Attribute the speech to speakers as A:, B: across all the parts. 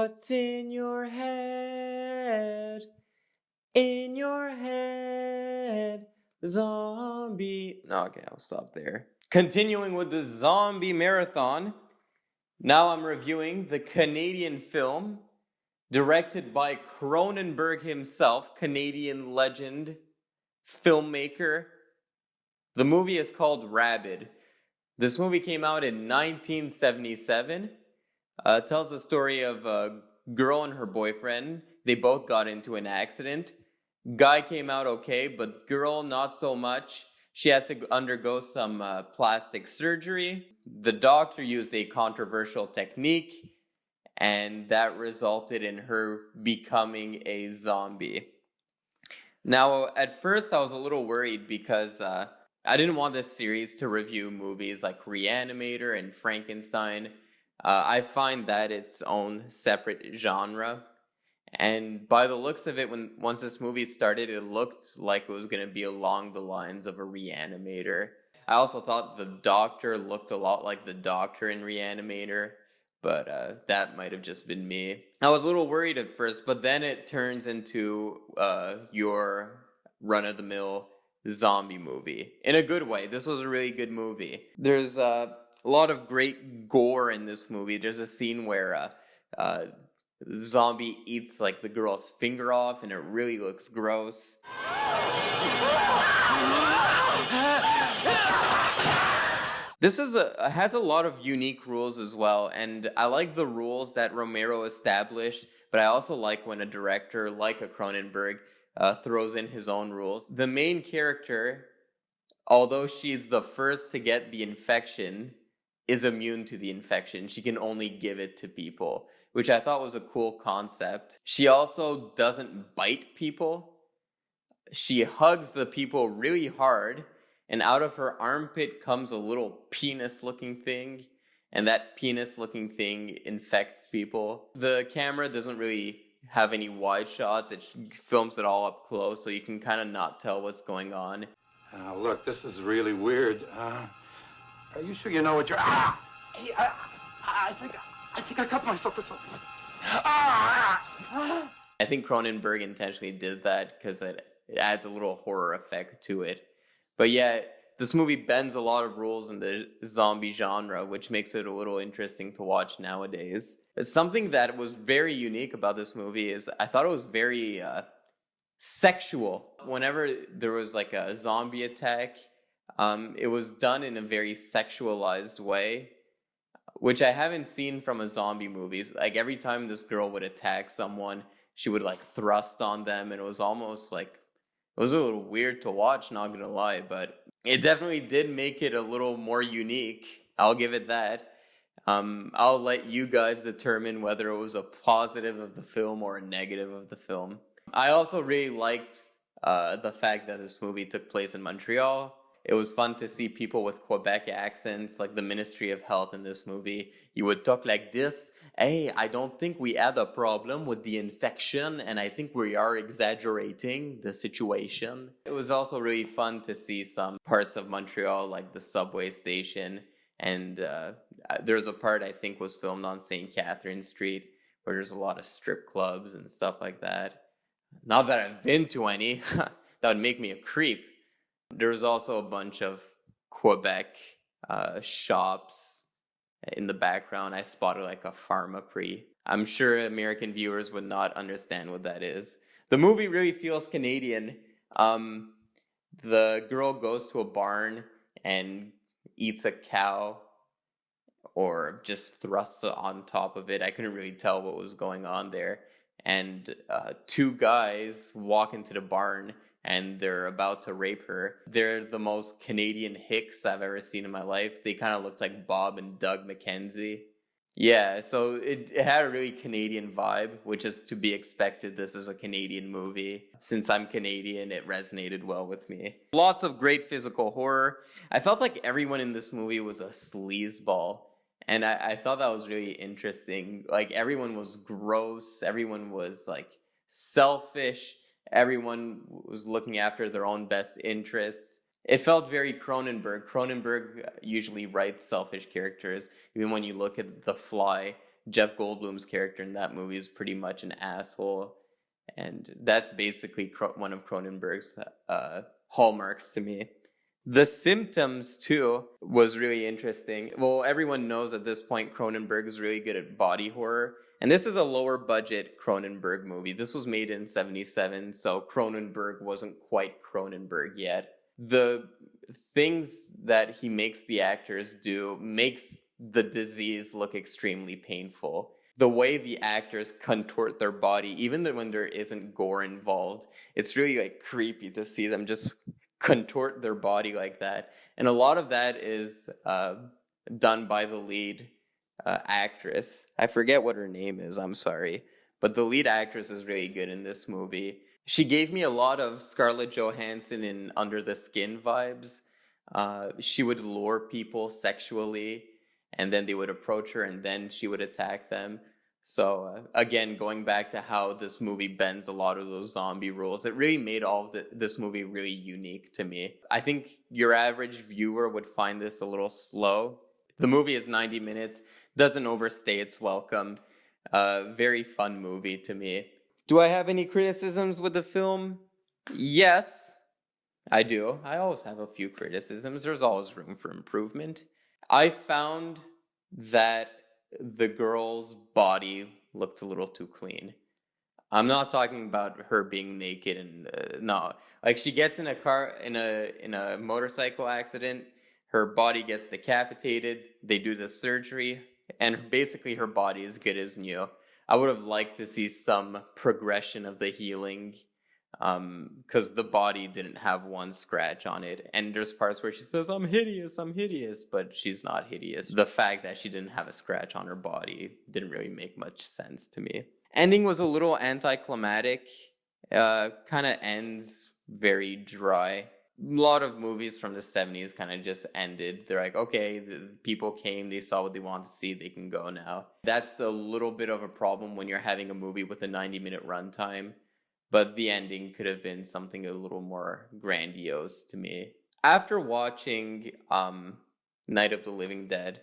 A: What's in your head? In your head, zombie. No, okay, I'll stop there. Continuing with the zombie marathon, now I'm reviewing the Canadian film directed by Cronenberg himself, Canadian legend, filmmaker. The movie is called Rabid. This movie came out in 1977. It tells the story of a girl and her boyfriend. They both got into an accident. Guy came out okay, but girl not so much. She had to undergo some plastic surgery. The doctor used a controversial technique, and that resulted in her becoming a zombie. Now, at first I was a little worried because I didn't want this series to review movies like Reanimator and Frankenstein. I find that its own separate genre. And by the looks of it, once this movie started, it looked like it was going to be along the lines of a Reanimator. I also thought the Doctor looked a lot like the Doctor in Reanimator, but that might have just been me. I was a little worried at first, but then it turns into your run-of-the-mill zombie movie. In a good way. This was a really good movie. There's a lot of great gore in this movie. There's a scene where the zombie eats like the girl's finger off, and it really looks gross. This has a lot of unique rules as well, and I like the rules that Romero established, but I also like when a director like a Cronenberg throws in his own rules. The main character, although she's the first to get the infection, is immune to the infection. She can only give it to people, which I thought was a cool concept. She also doesn't bite people. She hugs the people really hard, and out of her armpit comes a little penis-looking thing, and that penis-looking thing infects people. The camera doesn't really have any wide shots. It films it all up close, so you can kind of not tell what's going on.
B: Look, this is really weird. Are you sure you know what you're... I think I cut myself or something.
A: I think Cronenberg intentionally did that because it adds a little horror effect to it. But yeah, this movie bends a lot of rules in the zombie genre, which makes it a little interesting to watch nowadays. Something that was very unique about this movie is I thought it was very sexual. Whenever there was like a zombie attack, it was done in a very sexualized way, which I haven't seen from a zombie movies. Like every time this girl would attack someone, she would like thrust on them, and it was almost like, it was a little weird to watch, not gonna lie, but it definitely did make it a little more unique. I'll give it that. I'll let you guys determine whether it was a positive of the film or a negative of the film. I also really liked the fact that this movie took place in Montreal. It was fun to see people with Quebec accents, like the Ministry of Health in this movie. You would talk like this. Hey, I don't think we had a problem with the infection, and I think we are exaggerating the situation. It was also really fun to see some parts of Montreal, like the subway station. And there's a part I think was filmed on St. Catherine Street, where there's a lot of strip clubs and stuff like that. Not that I've been to any. That would make me a creep. There's also a bunch of Quebec shops in the background. I spotted like a Pharmaprix. I'm sure American viewers would not understand what that is. The movie really feels Canadian. The girl goes to a barn and eats a cow, or just thrusts it on top of it. I couldn't really tell what was going on there. And two guys walk into the barn, and they're about to rape her. They're the most Canadian hicks I've ever seen in my life. They kind of looked like Bob and Doug McKenzie. Yeah, so it had a really Canadian vibe, which is to be expected. This is a Canadian movie. Since I'm Canadian, it resonated well with me. Lots of great physical horror. I felt like everyone in this movie was a sleazeball. And I thought that was really interesting. Like, everyone was gross. Everyone was, like, selfish. Everyone was looking after their own best interests. It felt very Cronenberg. Cronenberg usually writes selfish characters. Even when you look at The Fly, Jeff Goldblum's character in that movie is pretty much an asshole. And that's basically one of Cronenberg's hallmarks to me. The Symptoms, too, was really interesting. Well, everyone knows at this point Cronenberg is really good at body horror. And this is a lower budget Cronenberg movie. This was made in 1977, so Cronenberg wasn't quite Cronenberg yet. The things that he makes the actors do makes the disease look extremely painful. The way the actors contort their body, even when there isn't gore involved, it's really like creepy to see them just contort their body like that. And a lot of that is done by the lead actress. I forget what her name is, I'm sorry. But the lead actress is really good in this movie. She gave me a lot of Scarlett Johansson in Under the Skin vibes. She would lure people sexually, and then they would approach her, and then she would attack them. So again, going back to how this movie bends a lot of those zombie rules, it really made all of this movie really unique to me. I think your average viewer would find this a little slow. The movie is 90 minutes, doesn't overstay its welcome. Very fun movie to me. Do I have any criticisms with the film? Yes, I do. I always have a few criticisms. There's always room for improvement. I found that the girl's body looks a little too clean. I'm not talking about her being naked and no. Like, she gets in a car in a motorcycle accident, her body gets decapitated, they do the surgery, and basically her body is good as new. I would have liked to see some progression of the healing, because the body didn't have one scratch on it. And there's parts where she says, I'm hideous, but she's not hideous. The fact that she didn't have a scratch on her body didn't really make much sense to me. Ending was a little anticlimactic, kind of ends very dry. A lot of movies from the 70s kind of just ended. They're like, okay, the people came, they saw what they wanted to see, they can go now. That's a little bit of a problem when you're having a movie with a 90-minute runtime. But the ending could have been something a little more grandiose to me. After watching Night of the Living Dead,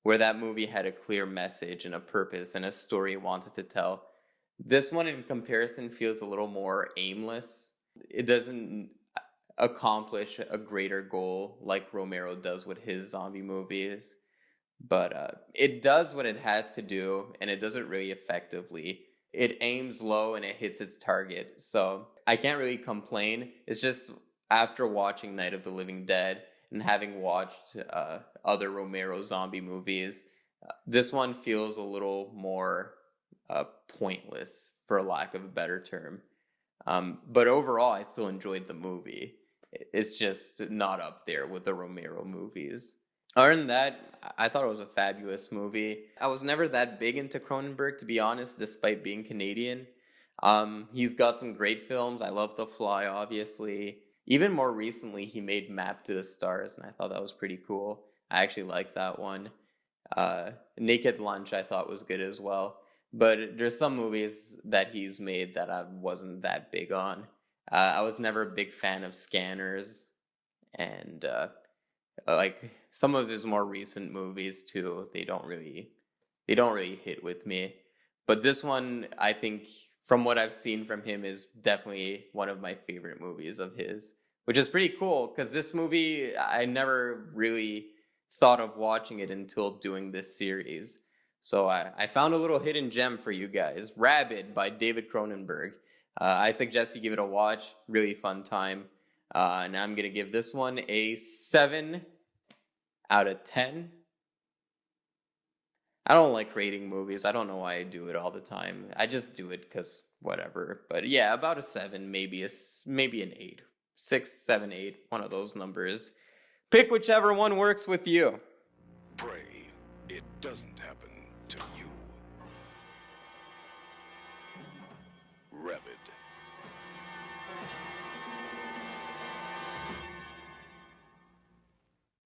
A: where that movie had a clear message and a purpose and a story it wanted to tell, this one in comparison feels a little more aimless. It doesn't accomplish a greater goal like Romero does with his zombie movies. But it does what it has to do, and it does it really effectively. It aims low and it hits its target. So I can't really complain. It's just after watching Night of the Living Dead and having watched other Romero zombie movies, this one feels a little more pointless, for lack of a better term. But overall, I still enjoyed the movie. It's just not up there with the Romero movies. Other than that, I thought it was a fabulous movie. I was never that big into Cronenberg, to be honest, despite being Canadian. He's got some great films. I love The Fly, obviously. Even more recently, he made Map to the Stars, and I thought that was pretty cool. I actually liked that one. Naked Lunch, I thought was good as well. But there's some movies that he's made that I wasn't that big on. I was never a big fan of Scanners, and like some of his more recent movies too, they don't really hit with me. But this one, I think, from what I've seen from him, is definitely one of my favorite movies of his, which is pretty cool because this movie, I never really thought of watching it until doing this series. So I found a little hidden gem for you guys. Rabid by David Cronenberg. I suggest you give it a watch. Really fun time. And I'm going to give this one a 7 out of 10. I don't like rating movies. I don't know why I do it all the time. I just do it because whatever. But yeah, about a 7, maybe an 8. 6, 7, 8, one of those numbers. Pick whichever one works with you.
C: Pray it doesn't happen to you. Rabid.